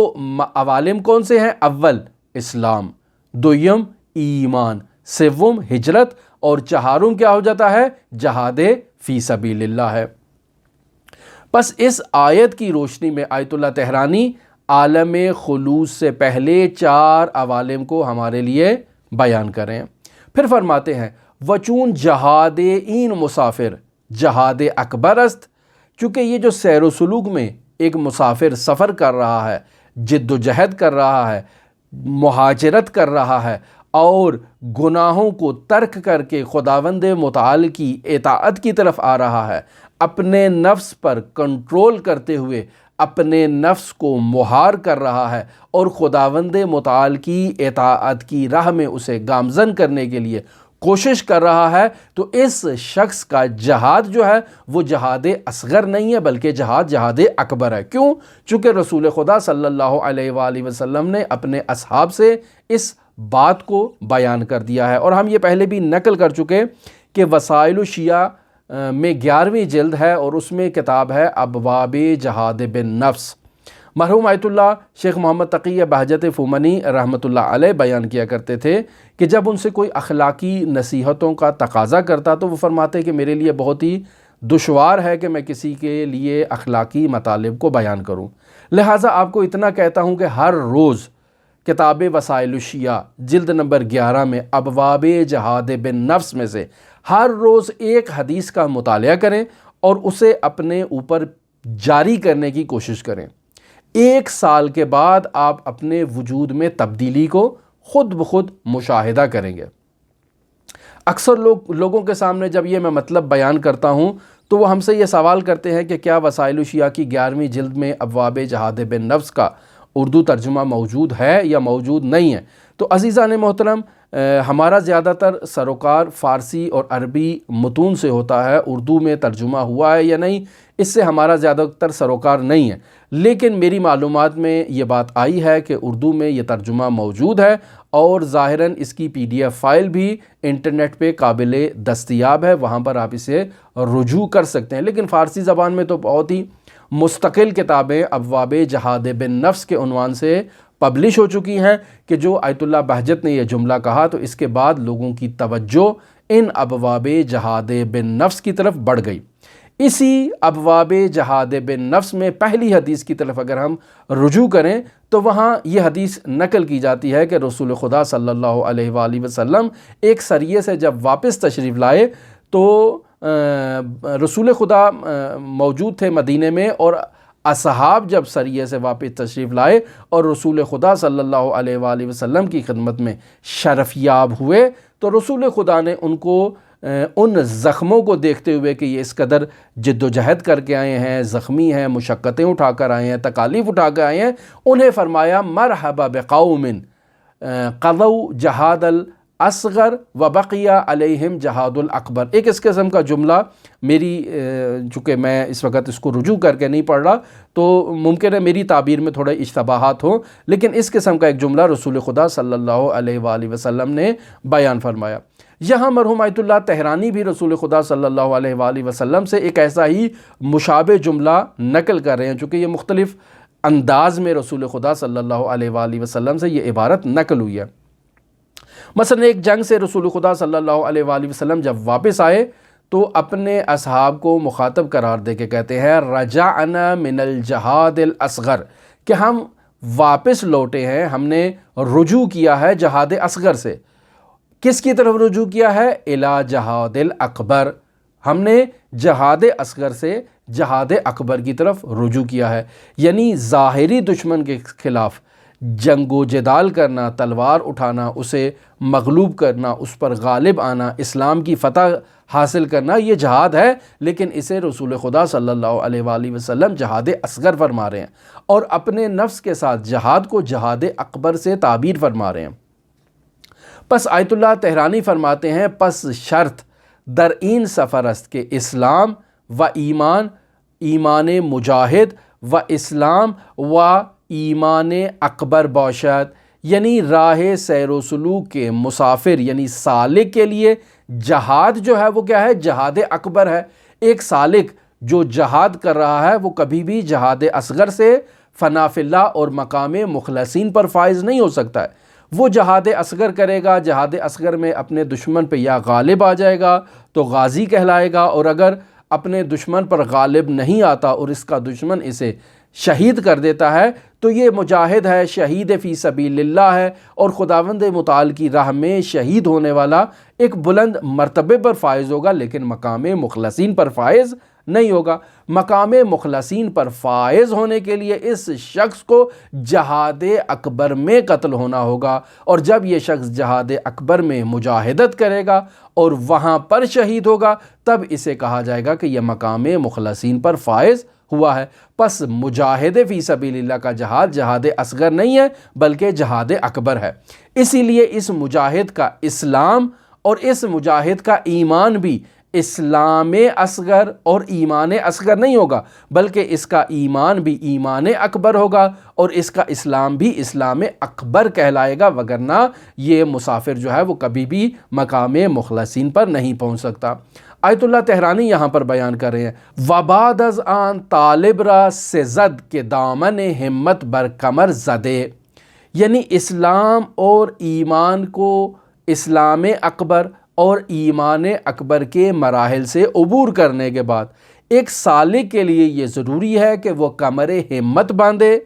عوالم کون سے ہیں؟ اول اسلام، دویم ایمان، سوم ہجرت، اور چہارم کیا ہو جاتا ہے؟ جہاد فی سبیل اللہ ہے۔ پس اس آیت کی روشنی میں آیت اللہ طحرانی عالم خلوص سے پہلے چار عوالم کو ہمارے لیے بیان کریں۔ پھر فرماتے ہیں وچون جہاد این مسافر جہاد اکبر است، چونکہ یہ جو سیر و سلوک میں ایک مسافر سفر کر رہا ہے، جد و جہد کر رہا ہے، مہاجرت کر رہا ہے اور گناہوں کو ترک کر کے خداوند متعال کی اطاعت کی طرف آ رہا ہے، اپنے نفس پر کنٹرول کرتے ہوئے اپنے نفس کو مہار کر رہا ہے اور خداوند متعال کی اطاعت کی راہ میں اسے گامزن کرنے کے لیے کوشش کر رہا ہے تو اس شخص کا جہاد جو ہے وہ جہاد اصغر نہیں ہے بلکہ جہاد اکبر ہے۔ کیوں؟ چونکہ رسول خدا صلی اللہ علیہ وآلہ وسلم نے اپنے اصحاب سے اس بات کو بیان کر دیا ہے، اور ہم یہ پہلے بھی نقل کر چکے کہ وسائل الشیعہ میں 11ویں جلد ہے اور اس میں کتاب ہے ابواب جہاد بالنفس۔ مرحوم آیت اللہ شیخ محمد تقی بہجت فومنی رحمۃ اللہ علیہ بیان کیا کرتے تھے کہ جب ان سے کوئی اخلاقی نصیحتوں کا تقاضا کرتا تو وہ فرماتے کہ میرے لیے بہت ہی دشوار ہے کہ میں کسی کے لیے اخلاقی مطالب کو بیان کروں، لہٰذا آپ کو اتنا کہتا ہوں کہ ہر روز کتاب وسائل الشیعہ جلد نمبر 11 میں ابواب جہاد بالنفس میں سے ہر روز ایک حدیث کا مطالعہ کریں اور اسے اپنے اوپر جاری کرنے کی کوشش کریں۔ 1 سال کے بعد آپ اپنے وجود میں تبدیلی کو خود بخود مشاہدہ کریں گے۔ اکثر لوگوں کے سامنے جب یہ میں مطلب بیان کرتا ہوں تو وہ ہم سے یہ سوال کرتے ہیں کہ کیا وسائل الشیعہ کی 11ویں جلد میں ابواب جہاد بالنفس کا اردو ترجمہ موجود ہے یا موجود نہیں ہے؟ تو عزیزان محترم، ہمارا زیادہ تر سروکار فارسی اور عربی متون سے ہوتا ہے، اردو میں ترجمہ ہوا ہے یا نہیں اس سے ہمارا زیادہ تر سروکار نہیں ہے، لیکن میری معلومات میں یہ بات آئی ہے کہ اردو میں یہ ترجمہ موجود ہے اور ظاہراً اس کی PDF فائل بھی انٹرنیٹ پہ قابل دستیاب ہے، وہاں پر آپ اسے رجوع کر سکتے ہیں۔ لیکن فارسی زبان میں تو بہت ہی مستقل کتابیں ابواب جہاد بالنفس کے عنوان سے پبلش ہو چکی ہیں کہ جو آیت اللہ بہجت نے یہ جملہ کہا تو اس کے بعد لوگوں کی توجہ ان ابواب جہاد بالنفس کی طرف بڑھ گئی۔ اسی ابواب جہاد بالنفس میں پہلی حدیث کی طرف اگر ہم رجوع کریں تو وہاں یہ حدیث نقل کی جاتی ہے کہ رسول خدا صلی اللہ علیہ وآلہ وسلم ایک سریے سے جب واپس تشریف لائے تو رسول خدا موجود تھے مدینے میں، اور اصحاب جب سریے سے واپس تشریف لائے اور رسول خدا صلی اللہ علیہ وآلہ وسلم کی خدمت میں شرف یاب ہوئے تو رسول خدا نے ان کو ان زخموں کو دیکھتے ہوئے کہ یہ اس قدر جد و جہد کر کے آئے ہیں، زخمی ہیں، مشقتیں اٹھا کر آئے ہیں، تکالیف اٹھا کر آئے ہیں، انہیں فرمایا مرحبا بقوم قضوا جہاد اصغر وبقی علیہم جہاد الاکبر۔ ایک اس قسم کا جملہ میری چونکہ میں اس وقت اس کو رجوع کر کے نہیں پڑھ رہا تو ممکن ہے میری تعبیر میں تھوڑے اشتباہات ہوں، لیکن اس قسم کا ایک جملہ رسول خدا صلی اللہ علیہ وآلہ وسلم نے بیان فرمایا۔ یہاں مرحوم آیت اللہ طحرانی بھی رسول خدا صلی اللہ علیہ وآلہ وسلم سے ایک ایسا ہی مشابہ جملہ نقل کر رہے ہیں، چونکہ یہ مختلف انداز میں رسول خدا صلی اللہ علیہ وآلہ وسلم سے یہ عبارت نقل ہوئی ہے۔ مثلا ایک جنگ سے رسول خدا صلی اللہ علیہ وآلہ وسلم جب واپس آئے تو اپنے اصحاب کو مخاطب قرار دے کے کہتے ہیں رجعنا من الجہاد الاصغر، کہ ہم واپس لوٹے ہیں، ہم نے رجوع کیا ہے جہاد اصغر سے۔ کس کی طرف رجوع کیا ہے؟ الی جہاد الاکبر، ہم نے جہاد اصغر سے جہاد اکبر کی طرف رجوع کیا ہے، یعنی ظاہری دشمن کے خلاف جنگ و جدال کرنا، تلوار اٹھانا، اسے مغلوب کرنا، اس پر غالب آنا، اسلام کی فتح حاصل کرنا، یہ جہاد ہے، لیکن اسے رسول خدا صلی اللہ علیہ وآلہ وسلم جہاد اصغر فرما رہے ہیں، اور اپنے نفس کے ساتھ جہاد کو جہاد اکبر سے تعبیر فرما رہے ہیں۔ پس آیت اللہ طحرانی فرماتے ہیں پس شرط در این سفر است کہ اسلام و ایمان، ایمان مجاہد و اسلام و ایمان اکبر باشد، یعنی راہ سیر و سلوک کے مسافر یعنی سالک کے لیے جہاد جو ہے وہ کیا ہے؟ جہاد اکبر ہے۔ ایک سالک جو جہاد کر رہا ہے وہ کبھی بھی جہاد اصغر سے فنا فی اللہ اور مقام مخلصین پر فائز نہیں ہو سکتا ہے۔ وہ جہاد اصغر کرے گا، جہاد اصغر میں اپنے دشمن پہ یا غالب آ جائے گا تو غازی کہلائے گا، اور اگر اپنے دشمن پر غالب نہیں آتا اور اس کا دشمن اسے شہید کر دیتا ہے تو یہ مجاہد ہے، شہید فی سبیل اللہ ہے، اور خداوند متعال کی راہ میں شہید ہونے والا ایک بلند مرتبے پر فائز ہوگا، لیکن مقام مخلصین پر فائز نہیں ہوگا۔ مقام مخلصین پر فائز ہونے کے لیے اس شخص کو جہاد اکبر میں قتل ہونا ہوگا، اور جب یہ شخص جہاد اکبر میں مجاہدت کرے گا اور وہاں پر شہید ہوگا تب اسے کہا جائے گا کہ یہ مقام مخلصین پر فائز ہوا ہے۔ پس مجاہد فی سبیل اللہ کا جہاد جہاد اصغر نہیں ہے بلکہ جہاد اکبر ہے۔ اسی لیے اس مجاہد کا اسلام اور اس مجاہد کا ایمان بھی اسلام اصغر اور ایمان اصغر نہیں ہوگا، بلکہ اس کا ایمان بھی ایمان اکبر ہوگا اور اس کا اسلام بھی اسلام اکبر کہلائے گا، وگرنہ یہ مسافر جو ہے وہ کبھی بھی مقام مخلصین پر نہیں پہنچ سکتا۔ آیت اللہ تہرانی یہاں پر بیان کر رہے ہیں، وبعد از آن طالب را سزد کے دامن ہمت بر کمر زدے، یعنی اسلام اور ایمان کو اسلام اکبر اور ایمان اکبر کے مراحل سے عبور کرنے کے بعد ایک سالک کے لیے یہ ضروری ہے کہ وہ کمر ہمت باندھے،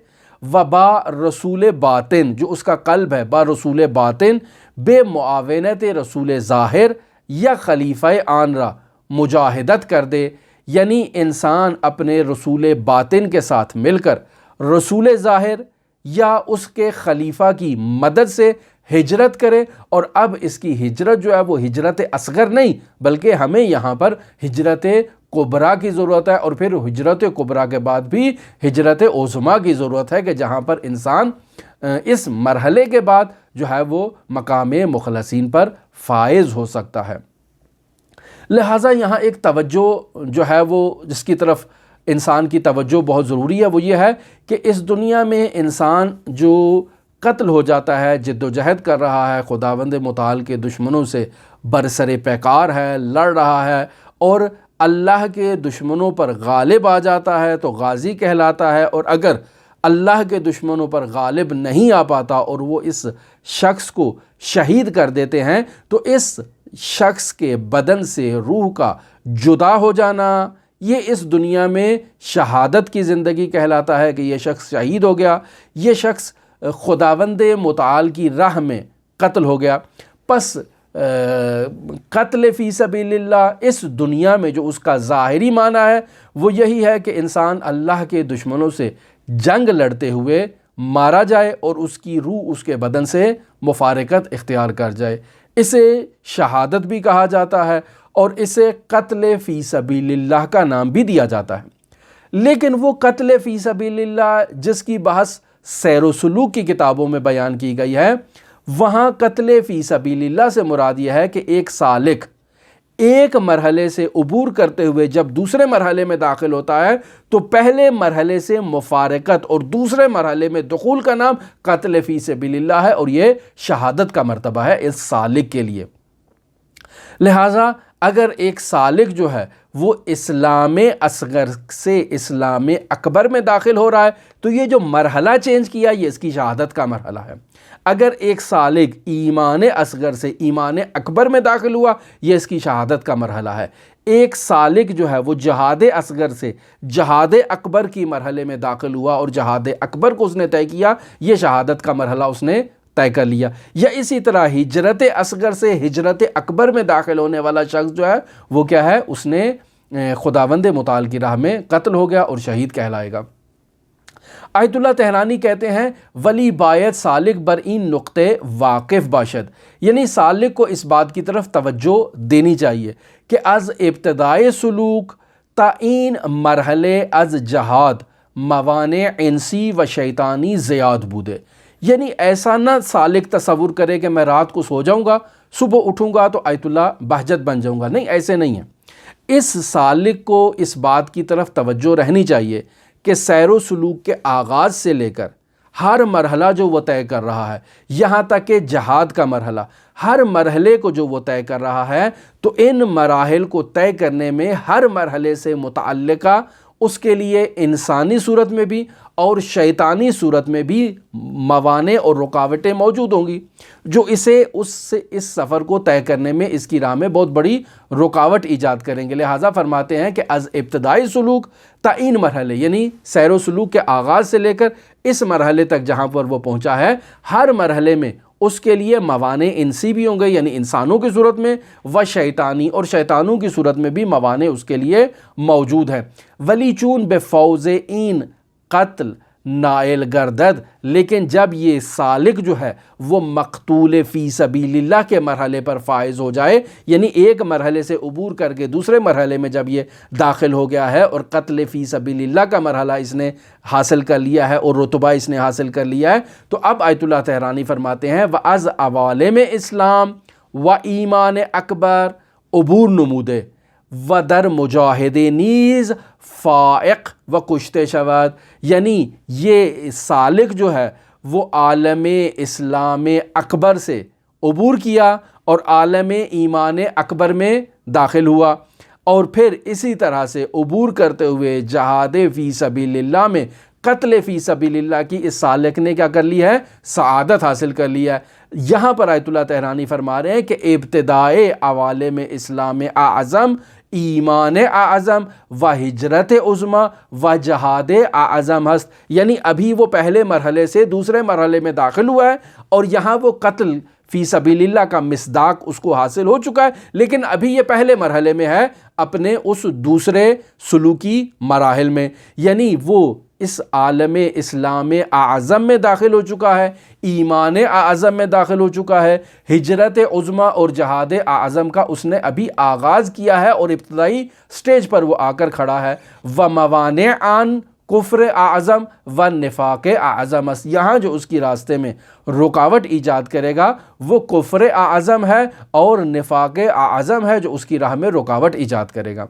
وبا رسول باطن، جو اس کا قلب ہے، با رسول باطن بے معاونت رسول ظاہر یا خلیفہ آن را مجاہدت کر دے، یعنی انسان اپنے رسول باطن کے ساتھ مل کر رسول ظاہر یا اس کے خلیفہ کی مدد سے ہجرت کرے۔ اور اب اس کی ہجرت جو ہے وہ ہجرت اصغر نہیں، بلکہ ہمیں یہاں پر ہجرت کبریٰ کی ضرورت ہے، اور پھر ہجرت کبریٰ کے بعد بھی ہجرت عظمیٰ کی ضرورت ہے، کہ جہاں پر انسان اس مرحلے کے بعد جو ہے وہ مقام مخلصین پر فائز ہو سکتا ہے۔ لہٰذا یہاں ایک توجہ جو ہے وہ جس کی طرف انسان کی توجہ بہت ضروری ہے، وہ یہ ہے کہ اس دنیا میں انسان جو قتل ہو جاتا ہے، جد و جہد کر رہا ہے، خداوند متعال کے دشمنوں سے برسر پیکار ہے، لڑ رہا ہے، اور اللہ کے دشمنوں پر غالب آ جاتا ہے تو غازی کہلاتا ہے، اور اگر اللہ کے دشمنوں پر غالب نہیں آ پاتا اور وہ اس شخص کو شہید کر دیتے ہیں، تو اس شخص کے بدن سے روح کا جدا ہو جانا، یہ اس دنیا میں شہادت کی زندگی کہلاتا ہے، کہ یہ شخص شہید ہو گیا، یہ شخص خداوند متعال کی راہ میں قتل ہو گیا۔ پس قتل فی سبیل اللہ اس دنیا میں جو اس کا ظاہری معنی ہے وہ یہی ہے کہ انسان اللہ کے دشمنوں سے جنگ لڑتے ہوئے مارا جائے اور اس کی روح اس کے بدن سے مفارقت اختیار کر جائے۔ اسے شہادت بھی کہا جاتا ہے اور اسے قتل فی سبیل اللہ کا نام بھی دیا جاتا ہے۔ لیکن وہ قتل فی سبیل اللہ جس کی بحث سیر و سلوک کی کتابوں میں بیان کی گئی ہے، وہاں قتل فی سبیل اللہ سے مراد یہ ہے کہ ایک سالک ایک مرحلے سے عبور کرتے ہوئے جب دوسرے مرحلے میں داخل ہوتا ہے تو پہلے مرحلے سے مفارقت اور دوسرے مرحلے میں دخول کا نام قتل فی سبیل اللہ ہے، اور یہ شہادت کا مرتبہ ہے اس سالک کے لیے۔ لہٰذا اگر ایک سالک جو ہے وہ اسلام اصغر سے اسلام اکبر میں داخل ہو رہا ہے تو یہ جو مرحلہ چینج کیا یہ اس کی شہادت کا مرحلہ ہے۔ اگر ایک سالک ایمان اصغر سے ایمان اکبر میں داخل ہوا یہ اس کی شہادت کا مرحلہ ہے۔ ایک سالک جو ہے وہ جہاد اصغر سے جہاد اکبر کی مرحلے میں داخل ہوا اور جہاد اکبر کو اس نے طے کیا، یہ شہادت کا مرحلہ اس نے طے کر لیا۔ یا اسی طرح ہجرت اصغر سے ہجرت اکبر میں داخل ہونے والا شخص جو ہے وہ کیا ہے، اس نے خداوند متعال کی راہ میں قتل ہو گیا اور شہید کہلائے گا۔ آیت اللہ تہرانی کہتے ہیں ولی باید سالک بر این نقطے واقف باشد، یعنی سالک کو اس بات کی طرف توجہ دینی چاہیے کہ از ابتدائے سلوک تا این مرحلے از جہاد موانع انسی و شیطانی زیاد بودے، یعنی ایسا نہ سالک تصور کرے کہ میں رات کو سو جاؤں گا صبح اٹھوں گا تو آیت اللہ بہجت بن جاؤں گا، نہیں، ایسے نہیں ہے۔ اس سالک کو اس بات کی طرف توجہ رہنی چاہیے کہ سیر و سلوک کے آغاز سے لے کر ہر مرحلہ جو وہ طے کر رہا ہے یہاں تک کہ جہاد کا مرحلہ، ہر مرحلے کو جو وہ طے کر رہا ہے تو ان مراحل کو طے کرنے میں ہر مرحلے سے متعلقہ اس کے لیے انسانی صورت میں بھی اور شیطانی صورت میں بھی موانع اور رکاوٹیں موجود ہوں گی جو اس سفر کو طے کرنے میں اس کی راہ میں بہت بڑی رکاوٹ ایجاد کریں گے۔ لہٰذا فرماتے ہیں کہ از ابتدائی سلوک تا این مرحلے، یعنی سیر و سلوک کے آغاز سے لے کر اس مرحلے تک جہاں پر وہ پہنچا ہے ہر مرحلے میں اس کے لیے موانع انسی بھی ہوں گے، یعنی انسانوں کی صورت میں، و شیطانی اور شیطانوں کی صورت میں بھی موانع اس کے لیے موجود ہیں۔ ولی چون بے فوز این قتل نائل گردد، لیکن جب یہ سالک جو ہے وہ مقتول فی سبیل اللہ کے مرحلے پر فائز ہو جائے، یعنی ایک مرحلے سے عبور کر کے دوسرے مرحلے میں جب یہ داخل ہو گیا ہے اور قتل فی سبیل اللہ کا مرحلہ اس نے حاصل کر لیا ہے اور رتبہ اس نے حاصل کر لیا ہے، تو اب آیت اللہ تہرانی فرماتے ہیں وَأَزْ عَوَالِمِ اسلام، و ایمان اکبر عبور نموده و در مجاهده نیز فائق و کشته شود. یعنی یہ سالک جو ہے وہ عالم اسلام اکبر سے عبور کیا اور عالم ایمان اکبر میں داخل ہوا، اور پھر اسی طرح سے عبور کرتے ہوئے جہاد فی سبیل اللہ میں قتل فی سبیل اللہ کی اس سالک نے کیا کر لی ہے؟ سعادت حاصل کر لیا ہے۔ یہاں پر آیت اللہ طحرانی فرما رہے ہیں کہ ابتدائے عوالم اسلام اعظم ایمان اعظم و ہجرت عظمی و جہاد اعظم ہست، یعنی ابھی وہ پہلے مرحلے سے دوسرے مرحلے میں داخل ہوا ہے اور یہاں وہ قتل فی سبیل اللہ کا مصداق اس کو حاصل ہو چکا ہے، لیکن ابھی یہ پہلے مرحلے میں ہے اپنے اس دوسرے سلوکی مراحل میں، یعنی وہ اس عالم اسلام اعظم میں داخل ہو چکا ہے، ایمان اعظم میں داخل ہو چکا ہے، ہجرت عظمی اور جہاد اعظم کا اس نے ابھی آغاز کیا ہے اور ابتدائی سٹیج پر وہ آ کر کھڑا ہے۔ و موانع عن کفر اعظم و نفاق اعظم است، یہاں جو اس کی راستے میں رکاوٹ ایجاد کرے گا وہ کفر اعظم ہے اور نفاق اعظم ہے جو اس کی راہ میں رکاوٹ ایجاد کرے گا۔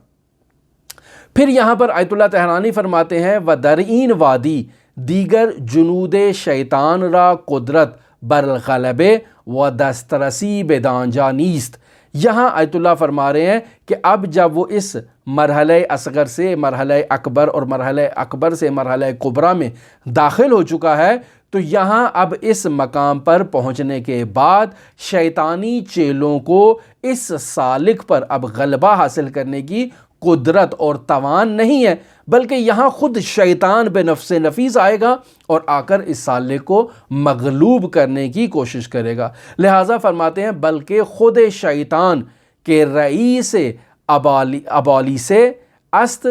پھر یہاں پر آیت اللہ طحرانی فرماتے ہیں و در این وادی دیگر جنود شیطان را قدرت بر الغلبه و دسترسی بدانجا نیست۔ یہاں آیت اللہ فرما رہے ہیں کہ اب جب وہ اس مرحلہ اصغر سے مرحلہ اکبر اور مرحلہ اکبر سے مرحلہ کبریٰ میں داخل ہو چکا ہے، تو یہاں اب اس مقام پر پہنچنے کے بعد شیطانی چیلوں کو اس سالک پر اب غلبہ حاصل کرنے کی قدرت اور توان نہیں ہے، بلکہ یہاں خود شیطان بے نفس نفیس آئے گا اور آ کر اس سالک کو مغلوب کرنے کی کوشش کرے گا۔ لہٰذا فرماتے ہیں بلکہ خود شیطان کے رئیس ابالی سے است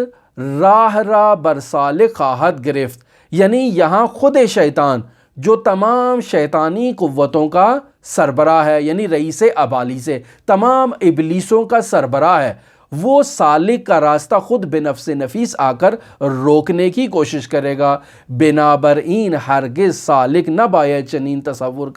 راہ را بر سالک خواہد گرفت، یعنی یہاں خود شیطان جو تمام شیطانی قوتوں کا سربراہ ہے، یعنی رئیس ابالی سے تمام ابلیسوں کا سربراہ ہے، وہ سالک کا راستہ خود بے نفس نفیس آ کر روکنے کی کوشش کرے گا۔ بنابراین ہرگز سالک نہ باید چنین تصور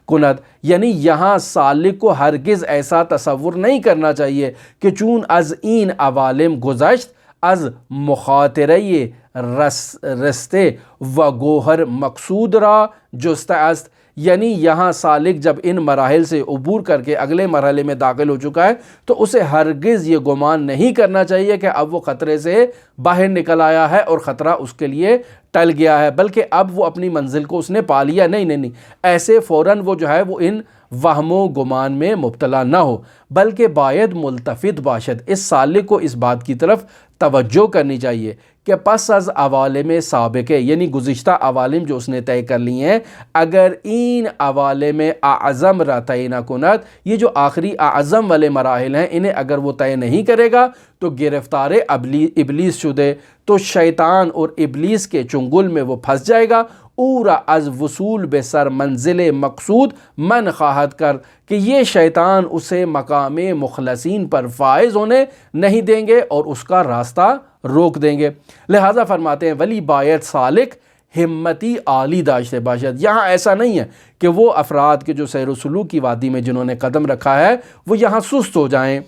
کند، یعنی یہاں سالک کو ہرگز ایسا تصور نہیں کرنا چاہیے کہ چون از این عوالم گذشت از مخاطرہ رستے و گوہر مقصود را جسته است، یعنی یہاں سالک جب ان مراحل سے عبور کر کے اگلے مرحلے میں داخل ہو چکا ہے تو اسے ہرگز یہ گمان نہیں کرنا چاہیے کہ اب وہ خطرے سے باہر نکل آیا ہے اور خطرہ اس کے لیے ٹل گیا ہے، بلکہ اب وہ اپنی منزل کو اس نے پا لیا۔ نہیں، ایسے فوراً وہ جو ہے وہ ان وہم و گمان میں مبتلا نہ ہو، بلکہ باید ملتفت باشد، اس سالک کو اس بات کی طرف توجہ کرنی چاہیے کہ پس از عوالم سابقے، یعنی گزشتہ عوالم جو اس نے طے کر لی ہیں، اگر این عوالم اعظم را طے نہ کند، یہ جو آخری اعظم والے مراحل ہیں انہیں اگر وہ طے نہیں کرے گا تو گرفتار ابلیس شدے، تو شیطان اور ابلیس کے چنگل میں وہ پھنس جائے گا۔ اورا از وصول بے سر منزل مقصود من خواہد کر، کہ یہ شیطان اسے مقام مخلصین پر فائز ہونے نہیں دیں گے اور اس کا راستہ روک دیں گے۔ لہٰذا فرماتے ہیں ولی باید سالک ہمتی عالی داشتے باشد، یہاں ایسا نہیں ہے کہ وہ افراد کے جو سیر و سلوک کی وادی میں جنہوں نے قدم رکھا ہے وہ یہاں سست ہو جائیں،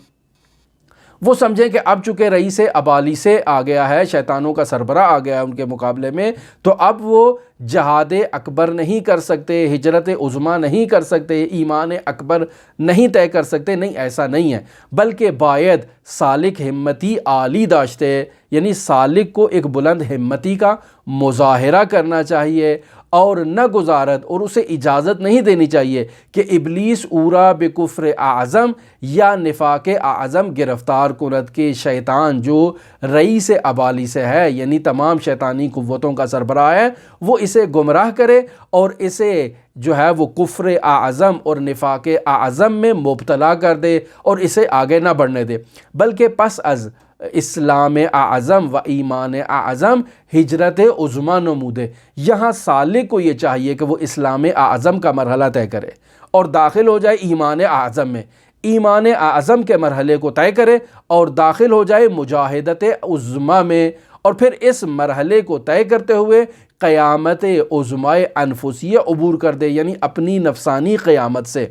وہ سمجھیں کہ اب چونکہ رئیس ابالی سے آ گیا ہے، شیطانوں کا سربراہ آ گیا ہے ان کے مقابلے میں، تو اب وہ جہاد اکبر نہیں کر سکتے، ہجرت عظمیٰ نہیں کر سکتے، ایمان اکبر نہیں طے کر سکتے۔ نہیں، ایسا نہیں ہے، بلکہ باید سالک ہمتی عالی داشتے، یعنی سالک کو ایک بلند ہمتی کا مظاہرہ کرنا چاہیے اور نہ گزارت، اور اسے اجازت نہیں دینی چاہیے کہ ابلیس اورا بکفر اعظم یا نفاق اعظم گرفتار کند، کہ شیطان جو رئیس ابالی سے ہے یعنی تمام شیطانی قوتوں کا سربراہ ہے، وہ اسے گمراہ کرے اور اسے جو ہے وہ کفر اعظم اور نفاق اعظم میں مبتلا کر دے اور اسے آگے نہ بڑھنے دے، بلکہ پس از اسلام اعظم و ایمان اعظم ہجرت عظمیٰ نمودے، یہاں سالک کو یہ چاہیے کہ وہ اسلام اعظم کا مرحلہ طے کرے اور داخل ہو جائے ایمان اعظم میں، ایمان اعظم کے مرحلے کو طے کرے اور داخل ہو جائے مجاہدت عظمیٰ میں، اور پھر اس مرحلے کو طے کرتے ہوئے قیامت عظمیٰ انفسیہ عبور کر دے، یعنی اپنی نفسانی قیامت سے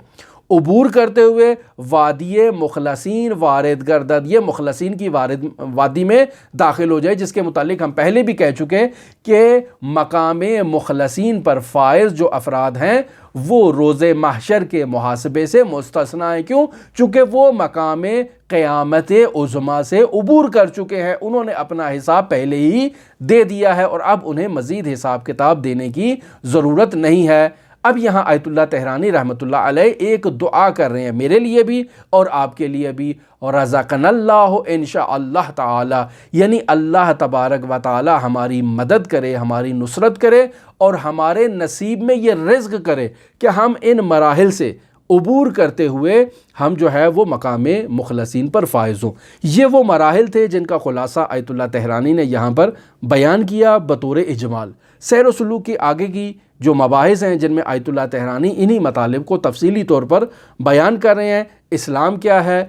عبور کرتے ہوئے وادی مخلصین وارد گردد، یہ مخلصین کی وادی میں داخل ہو جائے، جس کے متعلق ہم پہلے بھی کہہ چکے کہ مقام مخلصین پر فائز جو افراد ہیں وہ روز محشر کے محاسبے سے مستثنیٰ ہیں۔ کیوں؟ چونکہ وہ مقام قیامت عظمیٰ سے عبور کر چکے ہیں، انہوں نے اپنا حساب پہلے ہی دے دیا ہے اور اب انہیں مزید حساب کتاب دینے کی ضرورت نہیں ہے۔ اب یہاں آیت اللہ تہرانی رحمۃ اللہ علیہ ایک دعا کر رہے ہیں، میرے لیے بھی اور آپ کے لیے بھی، اور رزقنا اللہ انشاءاللہ تعالی، یعنی اللہ تبارک و تعالی ہماری مدد کرے، ہماری نصرت کرے اور ہمارے نصیب میں یہ رزق کرے کہ ہم ان مراحل سے عبور کرتے ہوئے ہم جو ہے وہ مقام مخلصین پر فائز ہوں۔ یہ وہ مراحل تھے جن کا خلاصہ آیت اللہ تہرانی نے یہاں پر بیان کیا بطور اجمال۔ سیر و سلوک کی آگے کی جو مباحث ہیں جن میں آیت اللہ تہرانی انہی مطالب کو تفصیلی طور پر بیان کر رہے ہیں، اسلام کیا ہے،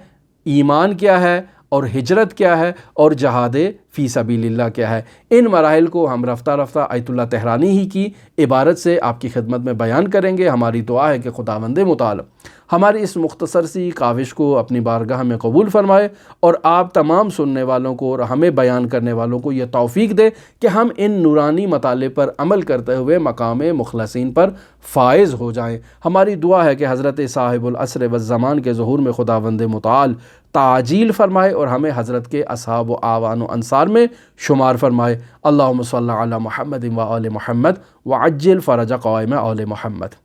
ایمان کیا ہے، اور ہجرت کیا ہے، اور جہاد فی سبیل اللہ کیا ہے، ان مراحل کو ہم رفتہ رفتہ آیت اللہ تہرانی ہی کی عبارت سے آپ کی خدمت میں بیان کریں گے۔ ہماری دعا ہے کہ خداوند متعال ہماری اس مختصر سی کاوش کو اپنی بارگاہ میں قبول فرمائے اور آپ تمام سننے والوں کو اور ہمیں بیان کرنے والوں کو یہ توفیق دے کہ ہم ان نورانی مطالب پر عمل کرتے ہوئے مقام مخلصین پر فائز ہو جائیں۔ ہماری دعا ہے کہ حضرت صاحب العصر والزمان کے ظہور میں خداوند متعال تعجیل فرمائے اور ہمیں حضرت کے اصحاب و اعوان و انصار میں شمار فرمائے۔ اللہم صلی علی محمد و آل محمد وعجل فرج قوائم آل محمد۔